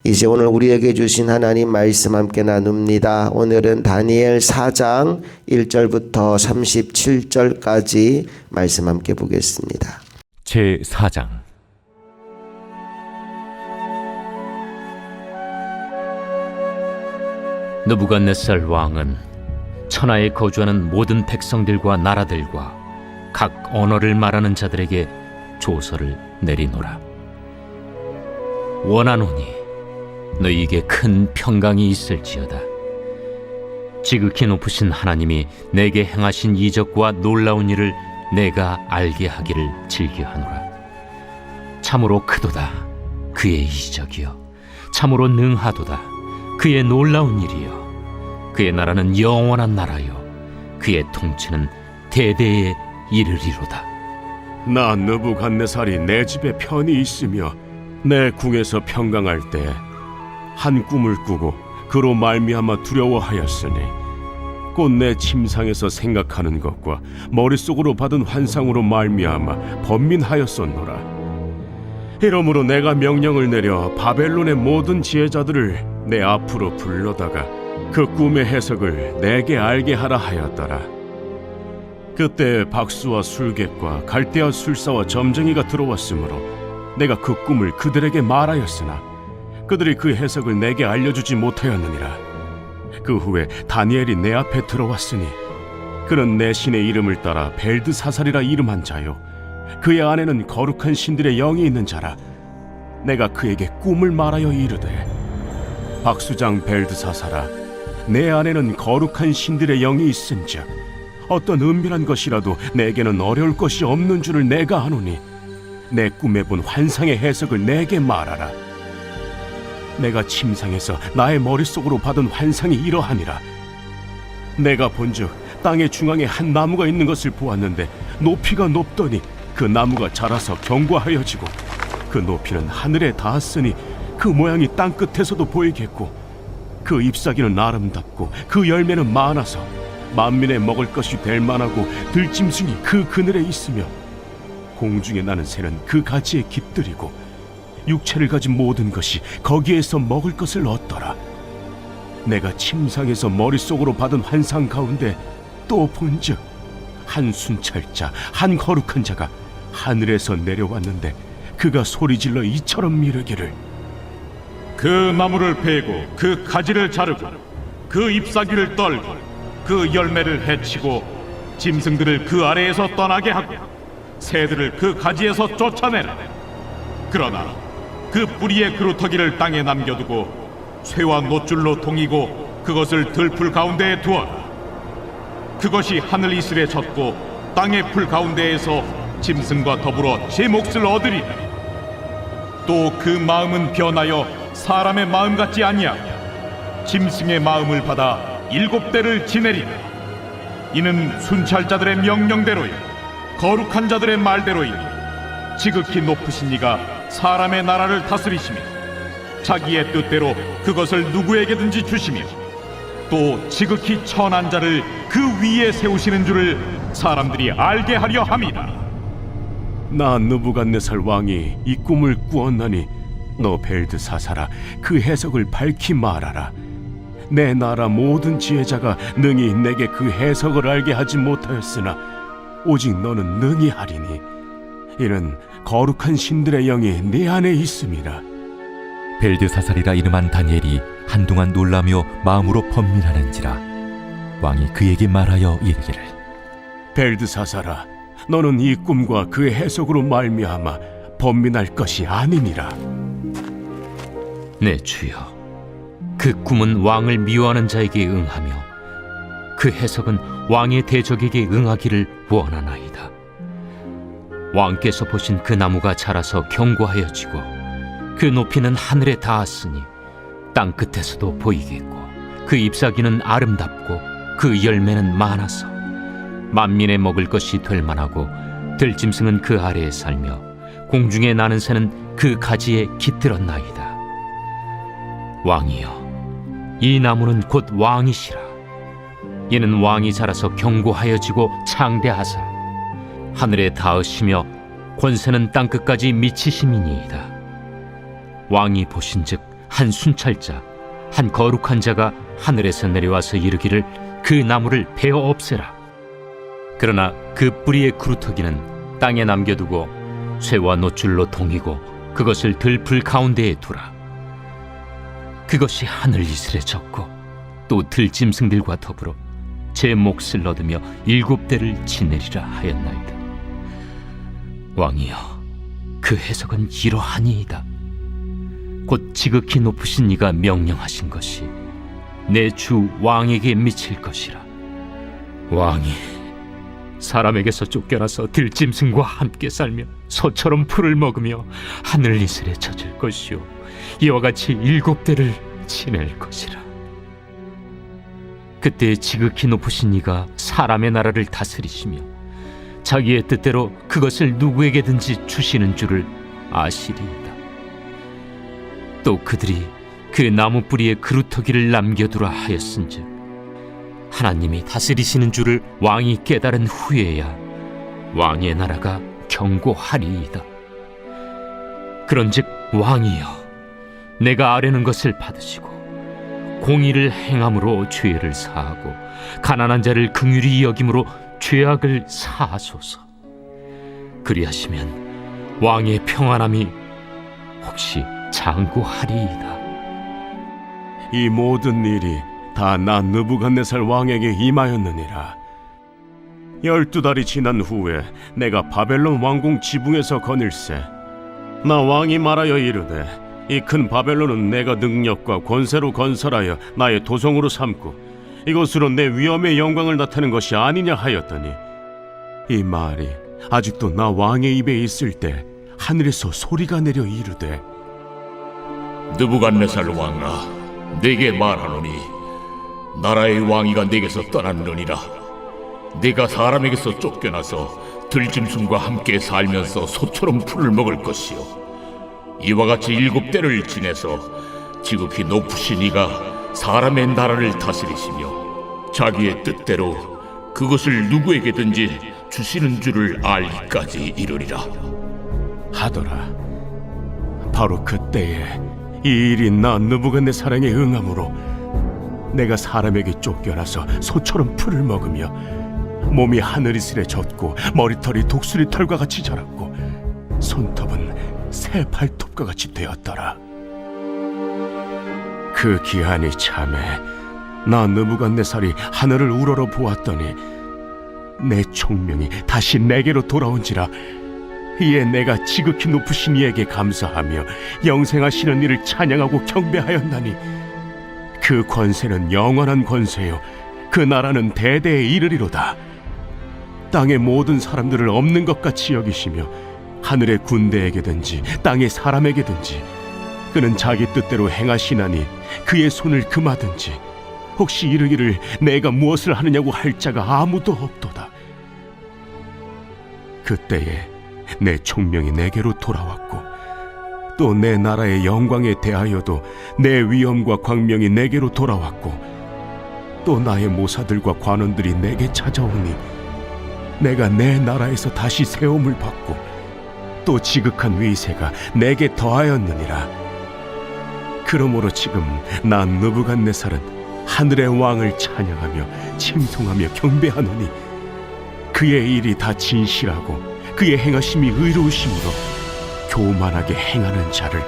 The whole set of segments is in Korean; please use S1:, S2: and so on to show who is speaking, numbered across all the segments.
S1: 이제 오늘 우리에게 주신 하나님 말씀 함께 나눕니다. 오늘은 다니엘 4장 1절부터 37절까지 말씀 함께 보겠습니다.
S2: 제4장. 느부갓네살 왕은 천하에 거주하는 모든 백성들과 나라들과 각 언어를 말하는 자들에게 조서를 내리노라. 원하노니 너희에게 큰 평강이 있을지어다. 지극히 높으신 하나님이 내게 행하신 이적과 놀라운 일을 내가 알게 하기를 즐겨하노라. 참으로 크도다 그의 이적이요, 참으로 능하도다 그의 놀라운 일이요. 그의 나라는 영원한 나라요, 그의 통치는 대대에 이르리로다.
S3: 나 느부갓네살이 내 집에 편히 있으며 내 궁에서 평강할 때 한 꿈을 꾸고 그로 말미암아 두려워하였으니 곧 내 침상에서 생각하는 것과 머릿속으로 받은 환상으로 말미암아 번민하였었노라. 이러므로 내가 명령을 내려 바벨론의 모든 지혜자들을 내 앞으로 불러다가 그 꿈의 해석을 내게 알게 하라 하였더라. 그때 박수와 술객과 갈대아 술사와 점쟁이가 들어왔으므로 내가 그 꿈을 그들에게 말하였으나 그들이 그 해석을 내게 알려주지 못하였느니라. 그 후에 다니엘이 내 앞에 들어왔으니 그는 내 신의 이름을 따라 벨드사살이라 이름한 자요, 그의 안에는 거룩한 신들의 영이 있는 자라. 내가 그에게 꿈을 말하여 이르되, 박수장 벨드사살아, 내 안에는 거룩한 신들의 영이 있은즉 어떤 은밀한 것이라도 내게는 어려울 것이 없는 줄을 내가 아노니 내 꿈에 본 환상의 해석을 내게 말하라. 내가 침상에서 나의 머릿속으로 받은 환상이 이러하니라. 내가 본즉 땅의 중앙에 한 나무가 있는 것을 보았는데 높이가 높더니 그 나무가 자라서 견고하여지고 그 높이는 하늘에 닿았으니 그 모양이 땅 끝에서도 보이겠고 그 잎사귀는 아름답고 그 열매는 많아서 만민의 먹을 것이 될 만하고 들짐승이 그 그늘에 있으며 공중에 나는 새는 그 가지에 깃들이고 육체를 가진 모든 것이 거기에서 먹을 것을 얻더라. 내가 침상에서 머릿속으로 받은 환상 가운데 또 본즉 한 순찰자, 한 거룩한 자가 하늘에서 내려왔는데 그가 소리질러 이처럼 이르기를,
S4: 그 나무를 베고 그 가지를 자르고 그 잎사귀를 떨고 그 열매를 해치고 짐승들을 그 아래에서 떠나게 하고 새들을 그 가지에서 쫓아내라. 그러나 그 뿌리의 그루터기를 땅에 남겨두고 쇠와 노줄로 동이고 그것을 들풀 가운데에 두어라. 그것이 하늘 이슬에 젖고 땅의 풀 가운데에서 짐승과 더불어 제 몫을 얻으리라. 또 그 마음은 변하여 사람의 마음 같지 아니하고 짐승의 마음을 받아 7대를 지내리라. 이는 순찰자들의 명령대로요 거룩한 자들의 말대로이니 지극히 높으신 이가 사람의 나라를 다스리시며 자기의 뜻대로 그것을 누구에게든지 주시며 또 지극히 천한 자를 그 위에 세우시는 줄을 사람들이 알게 하려 함이라.
S3: 나 느부갓네살 왕이 이 꿈을 꾸었나니 너 벨드사살아, 그 해석을 밝히 말하라. 내 나라 모든 지혜자가 능히 내게 그 해석을 알게 하지 못하였으나 오직 너는 능히 하리니 이는 거룩한 신들의 영이 네 안에 있음이라.
S2: 벨드사살이라 이름한 다니엘이 한동안 놀라며 마음으로 번민하는지라. 왕이 그에게 말하여 이르기를,
S3: 벨드사살아, 너는 이 꿈과 그 해석으로 말미암아 번민할 것이 아니니라.
S2: 내 주여, 그 꿈은 왕을 미워하는 자에게 응하며 그 해석은 왕의 대적에게 응하기를 원하나이다. 왕께서 보신 그 나무가 자라서 견고하여지고 그 높이는 하늘에 닿았으니 땅 끝에서도 보이겠고 그 잎사귀는 아름답고 그 열매는 많아서 만민의 먹을 것이 될 만하고 들짐승은 그 아래에 살며 공중에 나는 새는 그 가지에 깃들었나이다. 왕이여, 이 나무는 곧 왕이시라. 이는 왕이 자라서 견고하여지고 창대하사 하늘에 닿으시며 권세는 땅끝까지 미치심이니이다. 왕이 보신즉 한 순찰자, 한 거룩한 자가 하늘에서 내려와서 이르기를 그 나무를 베어 없애라. 그러나 그 뿌리의 그루터기는 땅에 남겨두고 쇠와 노줄로 동이고 그것을 들풀 가운데에 두라. 그것이 하늘 이슬에 젖고 또 들짐승들과 더불어 제 몫을 얻으며 7대를 지내리라 하였나이다. 왕이여, 그 해석은 이러하니이다. 곧 지극히 높으신 이가 명령하신 것이 내 주 왕에게 미칠 것이라. 왕이 사람에게서 쫓겨나서 들짐승과 함께 살며 소처럼 풀을 먹으며 하늘 이슬에 젖을 것이요 이와 같이 7대를 지낼 것이라. 그때 지극히 높으신 이가 사람의 나라를 다스리시며 자기의 뜻대로 그것을 누구에게든지 주시는 줄을 아시리이다. 또 그들이 그 나무 뿌리에 그루터기를 남겨두라 하였은즉 하나님이 다스리시는 줄을 왕이 깨달은 후에야 왕의 나라가 견고하리이다. 그런즉 왕이여, 내가 아뢰는 것을 받으시고 공의를 행함으로 죄를 사하고 가난한 자를 긍휼히 여김으로 죄악을 사하소서. 그리하시면 왕의 평안함이 혹시 장구하리이다.
S3: 이 모든 일이 다 나 느부갓네살 왕에게 임하였느니라. 12달이 지난 후에 내가 바벨론 왕궁 지붕에서 거닐세. 나 왕이 말하여 이르되 이 큰 바벨론은 내가 능력과 권세로 건설하여 나의 도성으로 삼고 이것으로 내 위엄의 영광을 나타낸 것이 아니냐 하였더니 이 말이 아직도 나 왕의 입에 있을 때 하늘에서 소리가 내려 이르되
S5: 느부갓네살 왕아, 네게 말하노니 나라의 왕위가 네게서 떠났느니라. 네가 사람에게서 쫓겨나서 들짐승과 함께 살면서 소처럼 풀을 먹을 것이요 이와 같이 7대를 지내서 지극히 높으신 이가 사람의 나라를 다스리시며 자기의 뜻대로 그것을 누구에게든지 주시는 줄을 알기까지 이르리라
S3: 하더라. 바로 그때에 이 일이 나 느부갓네살에게 응함으로 내가 사람에게 쫓겨나서 소처럼 풀을 먹으며 몸이 하늘이슬에 젖고 머리털이 독수리 털과 같이 자랐고 손톱은 새 발톱과 같이 되었더라. 그 기한이 참에 나 느부갓네살이 하늘을 우러러 보았더니 내 총명이 다시 내게로 돌아온지라. 이에 내가 지극히 높으신 이에게 감사하며 영생하시는 이를 찬양하고 경배하였나니 그 권세는 영원한 권세요 그 나라는 대대에 이르리로다. 땅의 모든 사람들을 없는 것 같이 여기시며 하늘의 군대에게든지 땅의 사람에게든지 그는 자기 뜻대로 행하시나니 그의 손을 금하든지 혹시 이르기를 내가 무엇을 하느냐고 할 자가 아무도 없도다. 그때에 내 총명이 내게로 돌아왔고 또 내 나라의 영광에 대하여도 내 위엄과 광명이 내게로 돌아왔고 또 나의 모사들과 관원들이 내게 찾아오니 내가 내 나라에서 다시 세움을 받고 또 지극한 위세가 내게 더하였느니라. 그러므로 지금 나 느부갓네살은 하늘의 왕을 찬양하며 칭송하며 경배하노니 그의 일이 다 진실하고 그의 행하심이 의로우심으로 교만하게 행하는 자를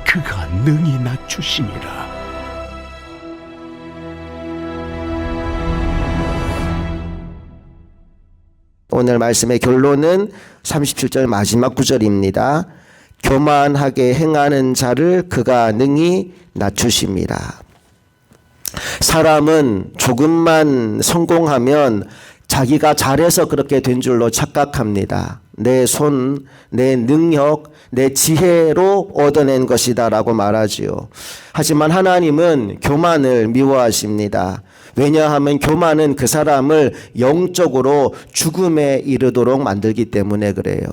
S3: 그가 능히 낮추심이라.
S1: 오늘 말씀의 결론은 37절 마지막 구절입니다. 교만하게 행하는 자를 그가 능히 낮추십니다. 사람은 조금만 성공하면 자기가 잘해서 그렇게 된 줄로 착각합니다. 내 손, 내 능력, 내 지혜로 얻어낸 것이다 라고 말하지요. 하지만 하나님은 교만을 미워하십니다. 왜냐하면 교만은 그 사람을 영적으로 죽음에 이르도록 만들기 때문에 그래요.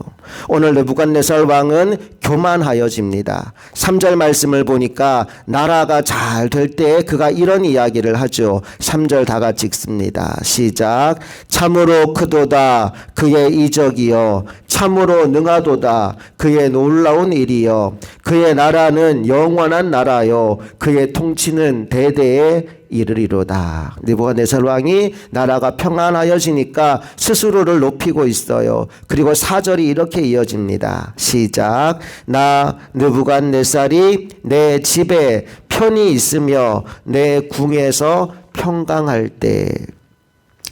S1: 오늘 느부갓네살 왕은 교만하여집니다. 3절 말씀을 보니까 나라가 잘 될 때 그가 이런 이야기를 하죠. 3절 다 같이 읽습니다. 시작. 참으로 크도다 그의 이적이여 참으로 능하도다. 그의 놀라운 일이여. 그의 나라는 영원한 나라요. 그의 통치는 대대에 이르리로다. 느부갓네살 왕이 나라가 평안하여지니까 스스로를 높이고 있어요. 그리고 4절이 이렇게 이어집니다. 시작. 나 느부갓네살이 내 집에 편히 있으며 내 궁에서 평강할 때.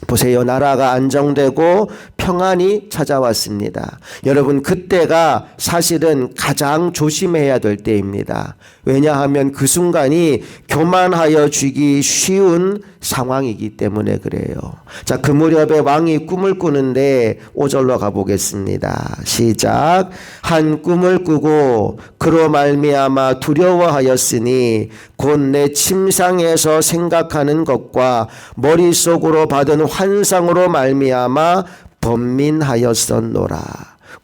S1: 보세요. 나라가 안정되고 평안이 찾아왔습니다. 여러분, 그때가 사실은 가장 조심해야 될 때입니다. 왜냐하면 그 순간이 교만하여 쥐기 쉬운 상황이기 때문에 그래요. 자, 그 무렵에 왕이 꿈을 꾸는데 5절로 가보겠습니다. 시작. 한 꿈을 꾸고 그로 말미암아 두려워하였으니 곧 내 침상에서 생각하는 것과 머릿속으로 받은 환상으로 말미암아 번민하였었노라.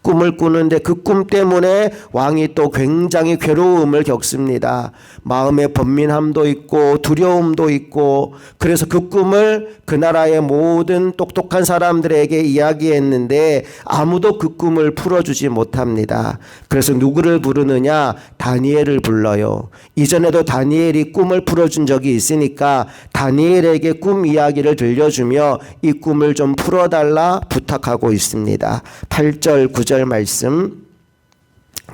S1: 꿈을 꾸는데 그 꿈 때문에 왕이 또 굉장히 괴로움을 겪습니다. 마음의 번민함도 있고 두려움도 있고, 그래서 그 꿈을 그 나라의 모든 똑똑한 사람들에게 이야기했는데 아무도 그 꿈을 풀어주지 못합니다. 그래서 누구를 부르느냐? 다니엘을 불러요. 이전에도 다니엘이 꿈을 풀어준 적이 있으니까 다니엘에게 꿈 이야기를 들려주며 이 꿈을 좀 풀어달라 부탁하고 있습니다. 8절 9절 말씀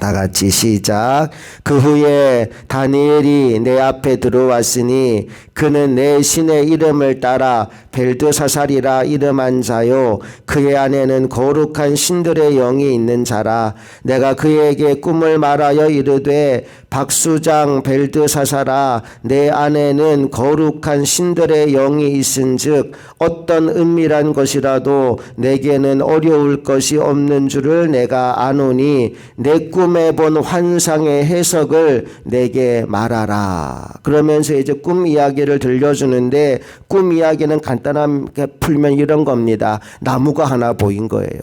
S1: 다 같이 시작. 그 후에 다니엘이 내 앞에 들어왔으니 그는 내 신의 이름을 따라 벨드사살이라 이름한 자요 그의 안에는 거룩한 신들의 영이 있는 자라. 내가 그에게 꿈을 말하여 이르되 박수장 벨드사살아, 내 안에는 거룩한 신들의 영이 있은즉 어떤 은밀한 것이라도 내게는 어려울 것이 없는 줄을 내가 아노니 내 꿈에 본 환상의 해석을 내게 말하라. 그러면서 이제 꿈 이야기를 들려주는데, 꿈 이야기는 간단하게 풀면 이런 겁니다. 나무가 하나 보인 거예요.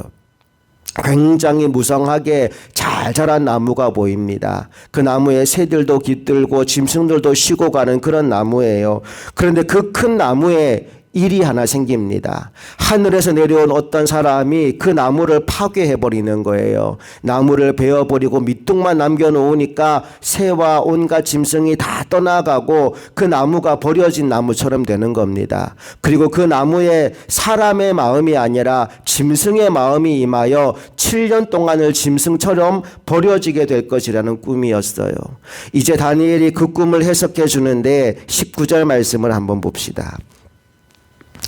S1: 굉장히 무성하게 잘 자란 나무가 보입니다. 그 나무에 새들도 깃들고 짐승들도 쉬고 가는 그런 나무예요. 그런데 그 큰 나무에 일이 하나 생깁니다. 하늘에서 내려온 어떤 사람이 그 나무를 파괴해버리는 거예요. 나무를 베어버리고 밑둥만 남겨놓으니까 새와 온갖 짐승이 다 떠나가고 그 나무가 버려진 나무처럼 되는 겁니다. 그리고 그 나무에 사람의 마음이 아니라 짐승의 마음이 임하여 7년 동안을 짐승처럼 버려지게 될 것이라는 꿈이었어요. 이제 다니엘이 그 꿈을 해석해 주는데 19절 말씀을 한번 봅시다.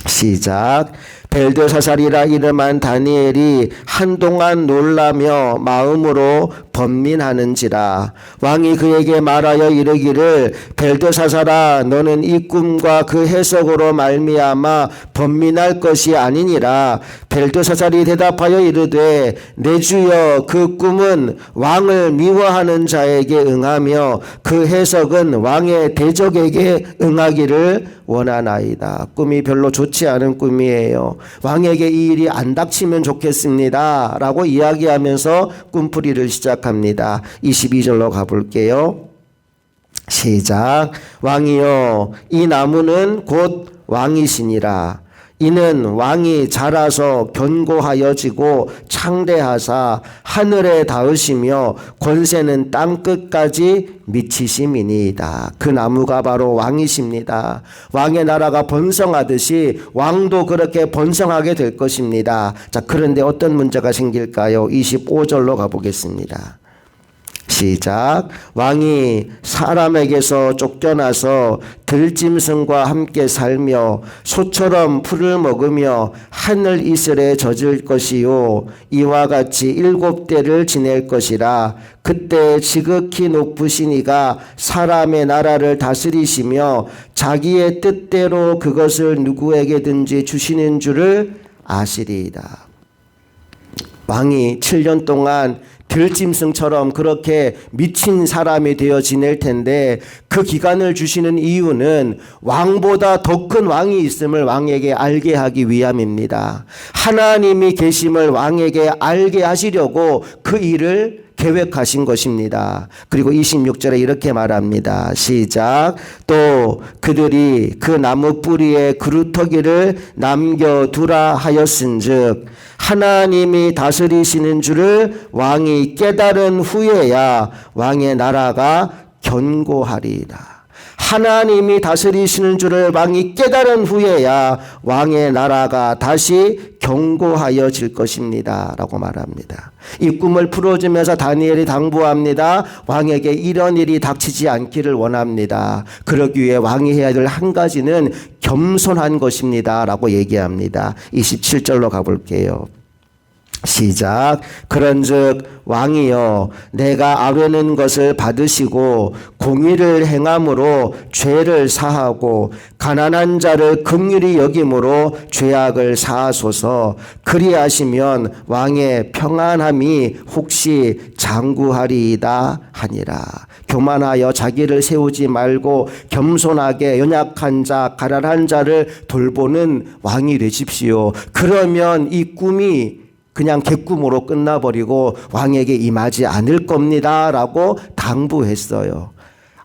S1: 시작. 벨드사살이라 이름한 다니엘이 한동안 놀라며 마음으로 번민하는지라. 왕이 그에게 말하여 이르기를 벨드사살아, 너는 이 꿈과 그 해석으로 말미암아 번민할 것이 아니니라. 벨드사살이 대답하여 이르되 내 주여, 그 꿈은 왕을 미워하는 자에게 응하며 그 해석은 왕의 대적에게 응하기를 원하나이다. 꿈이 별로 좋지 않은 꿈이에요. 왕에게 이 일이 안 닥치면 좋겠습니다 라고 이야기하면서 꿈풀이를 시작합니다. 22절로 가볼게요. 시작. 왕이여, 이 나무는 곧 왕이시니라. 이는 왕이 자라서 견고하여지고 창대하사 하늘에 닿으시며 권세는 땅 끝까지 미치심이니이다. 그 나무가 바로 왕이십니다. 왕의 나라가 번성하듯이 왕도 그렇게 번성하게 될 것입니다. 자, 그런데 어떤 문제가 생길까요? 25절로 가보겠습니다. 시작. 왕이 사람에게서 쫓겨나서 들짐승과 함께 살며 소처럼 풀을 먹으며 하늘 이슬에 젖을 것이요 이와 같이 7대를 지낼 것이라. 그때 지극히 높으신 이가 사람의 나라를 다스리시며 자기의 뜻대로 그것을 누구에게든지 주시는 줄을 아시리이다. 왕이 7년 동안 들짐승처럼 그렇게 미친 사람이 되어 지낼 텐데, 그 기간을 주시는 이유는 왕보다 더 큰 왕이 있음을 왕에게 알게 하기 위함입니다. 하나님이 계심을 왕에게 알게 하시려고 그 일을 계획하신 것입니다. 그리고 26절에 이렇게 말합니다. 시작. 또 그들이 그 나무 뿌리에 그루터기를 남겨두라 하였은즉 하나님이 다스리시는 줄을 왕이 깨달은 후에야 왕의 나라가 견고하리라. 하나님이 다스리시는 줄을 왕이 깨달은 후에야 왕의 나라가 다시 견고하여질 것입니다 라고 말합니다. 이 꿈을 풀어주면서 다니엘이 당부합니다. 왕에게 이런 일이 닥치지 않기를 원합니다. 그러기 위해 왕이 해야 될 한 가지는 겸손한 것입니다 라고 얘기합니다. 27절로 가볼게요. 시작. 그런즉 왕이여 내가 아뢰는 것을 받으시고 공의를 행함으로 죄를 사하고 가난한 자를 긍휼히 여김으로 죄악을 사하소서. 그리하시면 왕의 평안함이 혹시 장구하리이다 하니라. 교만하여 자기를 세우지 말고 겸손하게 연약한 자 가난한 자를 돌보는 왕이 되십시오. 그러면 이 꿈이 그냥 객꿈으로 끝나버리고 왕에게 임하지 않을 겁니다 라고 당부했어요.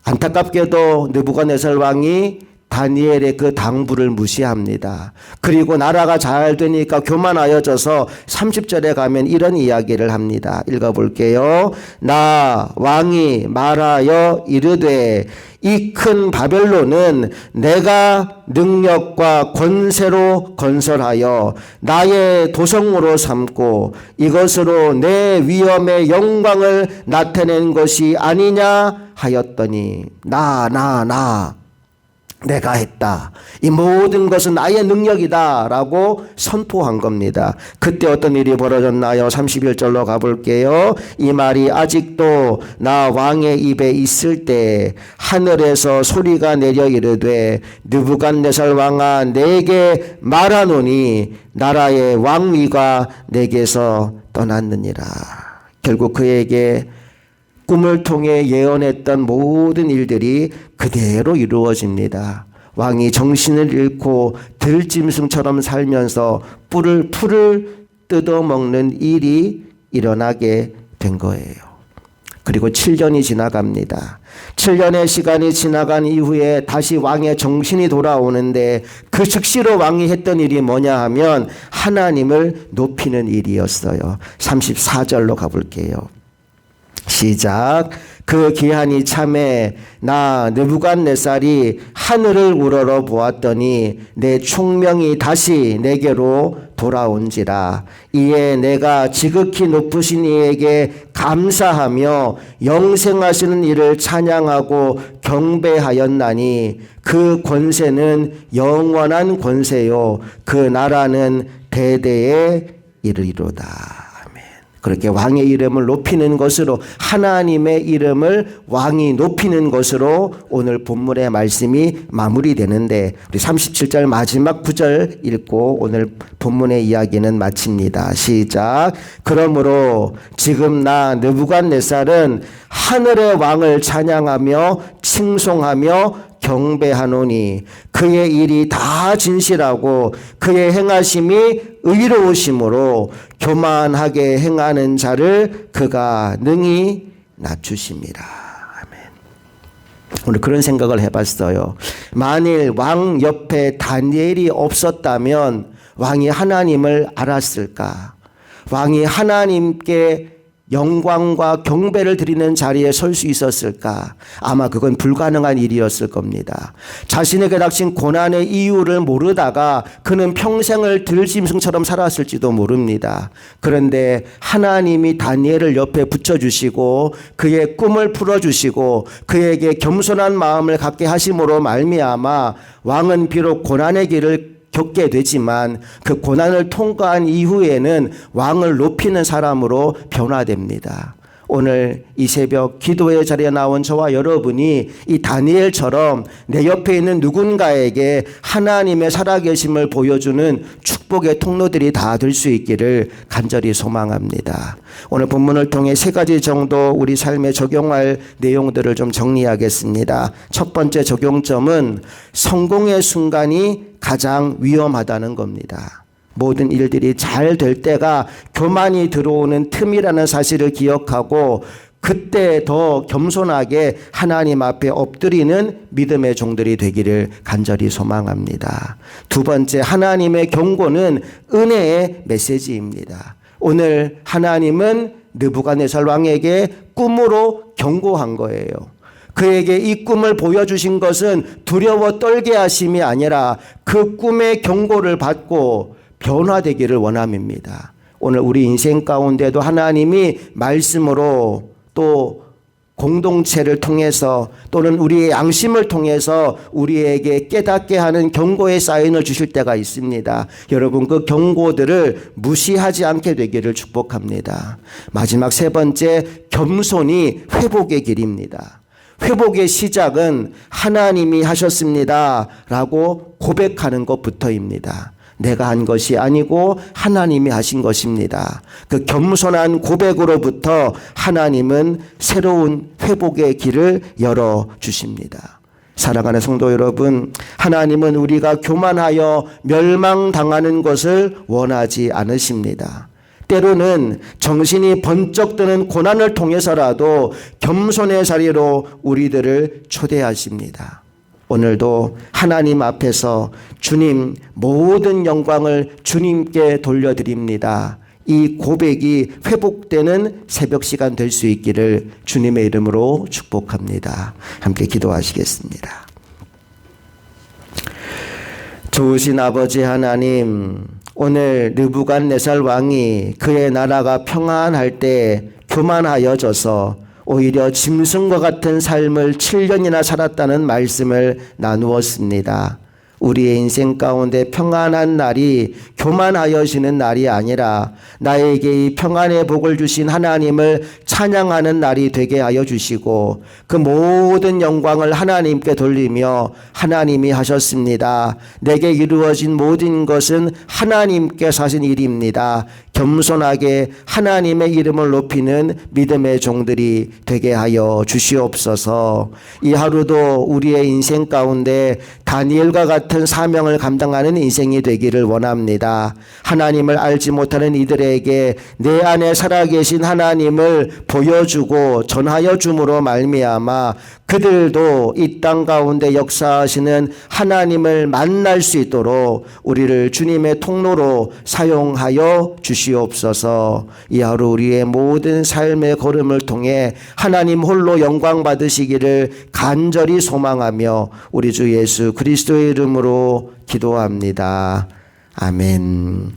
S1: 안타깝게도 느부갓네살 왕이 다니엘의 그 당부를 무시합니다. 그리고 나라가 잘 되니까 교만하여져서 30절에 가면 이런 이야기를 합니다. 읽어볼게요. 나 왕이 말하여 이르되 이 큰 바벨론은 내가 능력과 권세로 건설하여 나의 도성으로 삼고 이것으로 내 위엄의 영광을 나타낸 것이 아니냐 하였더니 내가 했다. 이 모든 것은 나의 능력이다 라고 선포한 겁니다. 그때 어떤 일이 벌어졌나요? 31절로 가볼게요. 이 말이 아직도 나 왕의 입에 있을 때 하늘에서 소리가 내려 이르되 느부갓네살 왕아 내게 말하노니 나라의 왕위가 내게서 떠났느니라. 결국 그에게 꿈을 통해 예언했던 모든 일들이 그대로 이루어집니다. 왕이 정신을 잃고 들짐승처럼 살면서 풀을 뜯어먹는 일이 일어나게 된 거예요. 그리고 7년이 지나갑니다. 7년의 시간이 지나간 이후에 다시 왕의 정신이 돌아오는데 그 즉시로 왕이 했던 일이 뭐냐 하면 하나님을 높이는 일이었어요. 34절로 가볼게요. 시작. 그 기한이 참에 나 느부갓네살이 하늘을 우러러 보았더니 내 총명이 다시 내게로 돌아온지라. 이에 내가 지극히 높으신 이에게 감사하며 영생하시는 이를 찬양하고 경배하였나니 그 권세는 영원한 권세요 그 나라는 대대에 이르리로다. 그렇게 왕의 이름을 높이는 것으로 하나님의 이름을 왕이 높이는 것으로 오늘 본문의 말씀이 마무리되는데 우리 37절 마지막 구절 읽고 오늘 본문의 이야기는 마칩니다. 시작. 그러므로 지금 나 느부갓네살은 하늘의 왕을 찬양하며 칭송하며 경배하노니 그의 일이 다 진실하고 그의 행하심이 의로우심으로 교만하게 행하는 자를 그가 능히 낮추심이라. 아멘. 오늘 그런 생각을 해봤어요. 만일 왕 옆에 다니엘이 없었다면 왕이 하나님을 알았을까? 왕이 하나님께 영광과 경배를 드리는 자리에 설 수 있었을까? 아마 그건 불가능한 일이었을 겁니다. 자신에게 닥친 고난의 이유를 모르다가 그는 평생을 들짐승처럼 살았을지도 모릅니다. 그런데 하나님이 다니엘을 옆에 붙여주시고 그의 꿈을 풀어주시고 그에게 겸손한 마음을 갖게 하심으로 말미암아 왕은 비록 고난의 길을 겪게 되지만 그 고난을 통과한 이후에는 왕을 높이는 사람으로 변화됩니다. 오늘 이 새벽 기도의 자리에 나온 저와 여러분이 이 다니엘처럼 내 옆에 있는 누군가에게 하나님의 살아계심을 보여주는 축복의 통로들이 다 될 수 있기를 간절히 소망합니다. 오늘 본문을 통해 세 가지 정도 우리 삶에 적용할 내용들을 좀 정리하겠습니다. 첫 번째 적용점은 성공의 순간이 가장 위험하다는 겁니다. 모든 일들이 잘 될 때가 교만이 들어오는 틈이라는 사실을 기억하고 그때 더 겸손하게 하나님 앞에 엎드리는 믿음의 종들이 되기를 간절히 소망합니다. 두 번째, 하나님의 경고는 은혜의 메시지입니다. 오늘 하나님은 느부갓네살 왕에게 꿈으로 경고한 거예요. 그에게 이 꿈을 보여주신 것은 두려워 떨게 하심이 아니라 그 꿈의 경고를 받고 변화되기를 원함입니다. 오늘 우리 인생 가운데도 하나님이 말씀으로 또 공동체를 통해서 또는 우리의 양심을 통해서 우리에게 깨닫게 하는 경고의 사인을 주실 때가 있습니다. 여러분, 그 경고들을 무시하지 않게 되기를 축복합니다. 마지막 세 번째, 겸손이 회복의 길입니다. 회복의 시작은 하나님이 하셨습니다 라고 고백하는 것부터입니다. 내가 한 것이 아니고 하나님이 하신 것입니다. 그 겸손한 고백으로부터 하나님은 새로운 회복의 길을 열어주십니다. 사랑하는 성도 여러분, 하나님은 우리가 교만하여 멸망당하는 것을 원하지 않으십니다. 때로는 정신이 번쩍 드는 고난을 통해서라도 겸손의 자리로 우리들을 초대하십니다. 오늘도 하나님 앞에서 주님, 모든 영광을 주님께 돌려드립니다. 이 고백이 회복되는 새벽 시간 될 수 있기를 주님의 이름으로 축복합니다. 함께 기도하시겠습니다. 좋으신 아버지 하나님, 오늘 느부갓네살 왕이 그의 나라가 평안할 때 교만하여져서 오히려 짐승과 같은 삶을 7년이나 살았다는 말씀을 나누었습니다. 우리의 인생 가운데 평안한 날이 교만하여지는 날이 아니라 나에게 이 평안의 복을 주신 하나님을 찬양하는 날이 되게 하여 주시고 그 모든 영광을 하나님께 돌리며 하나님이 하셨습니다. 내게 이루어진 모든 것은 하나님께서 하신 일입니다. 겸손하게 하나님의 이름을 높이는 믿음의 종들이 되게 하여 주시옵소서. 이 하루도 우리의 인생 가운데 다니엘과 같은 사명을 감당하는 인생이 되기를 원합니다. 하나님을 알지 못하는 이들에게 내 안에 살아계신 하나님을 보여주고 전하여 줌으로 말미암아 그들도 이 땅 가운데 역사하시는 하나님을 만날 수 있도록 우리를 주님의 통로로 사용하여 주시옵소서. 이 하루 우리의 모든 삶의 걸음을 통해 하나님 홀로 영광 받으시기를 간절히 소망하며 우리 주 예수 그리스도의 이름으로 기도합니다. 아멘.